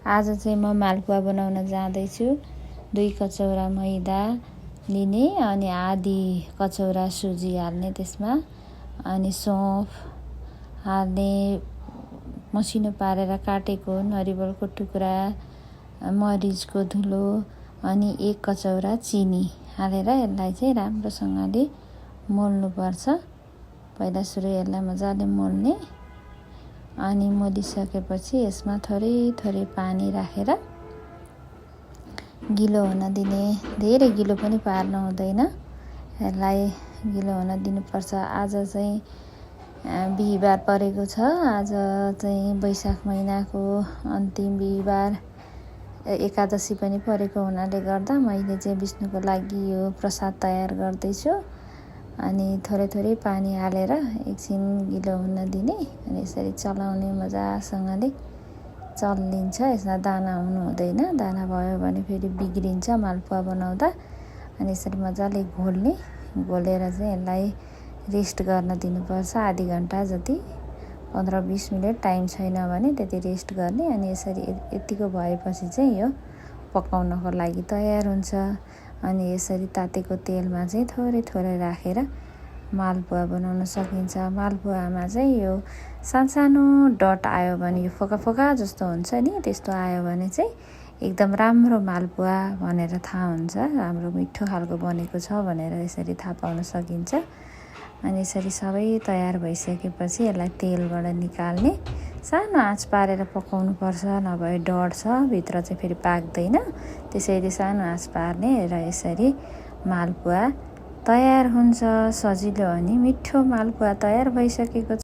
आज चाहिँ म मालपुवा बनाउन जाँदैछु। 2 कचौरा मैदा लिने अनि आधी कचौरा सुजी हाल्ने त्यसमा, अनि सौंफ हाल्ने, मसिनो पारेर काटेको नरिवलको टुक्रा, मरिचको धुलो, अनि 1 कचौरा चिनी हालेर यसलाई चाहिँ राम्रोसँगले मोल्नुपर्छ। पहिला सुरु यसलाई मजाले मोल्ने, अनि मोलिसकेपछि यसमा थोरै थोरै पानी राखेर गिलो हुन दिने। धेरै गिलो पनि पार्न हुँदैन, यसलाई गिलो हुन दिनुपर्छ। आज चाहिँ बिहीबार परेको छ। आज चाहिँ वैशाख महिनाको अन्तिम बिहीबार, एकादशी पनि परेको हुनाले गर्दा मैले चाहिँ विष्णुको लागि यो प्रसाद तयार गर्दैछु। अनि थोरै थोरै पानी हालेर एकछिन गिलो हुन दिने, अनि यसरी चलाउने, मजासँगले चल्लिन्छ। यसमा दाना हुनु हुँदैन, दाना भयो भने फेरि बिग्रिन्छ मालपुवा बनाउँदा। अनि यसरी मजाले घोलेर चाहिँ यसलाई रेस्ट गर्न दिनुपर्छ आधी घन्टा जति, 15-20 मिनट। टाइम छैन भने त्यति रेस्ट गर्ने। अनि यसरी यतिको भएपछि चाहिँ यो पकाउनको लागि तयार हुन्छ। अनि यसरी तातेको तेलमा चाहिँ थोरै थोरै राखेर मालपुवा बनाउन सकिन्छ। मालपुवामा चाहिँ यो सानो डट आयो भने, यो फोका जस्तो हुन्छ नि, त्यस्तो आयो भने चाहिँ एकदम राम्रो मालपुवा भनेर थाहा हुन्छ, राम्रो मिठो खालको बनेको छ भनेर यसरी थाहा पाउन सकिन्छ। अनि यसरी सबै तयार भइसकेपछि यसलाई तेलबाट निकाल्ने, सानो आँच पारेर पकाउनु पर्छ, नभए डढ्छ, भित्र चाहिँ फेरि पाक्दैन। त्यसैले सानो आँच पार्ने र यसरी मालपुवा तयार हुन्छ। सजिलो अनि मिठो मालपुवा तयार भइसकेको छ।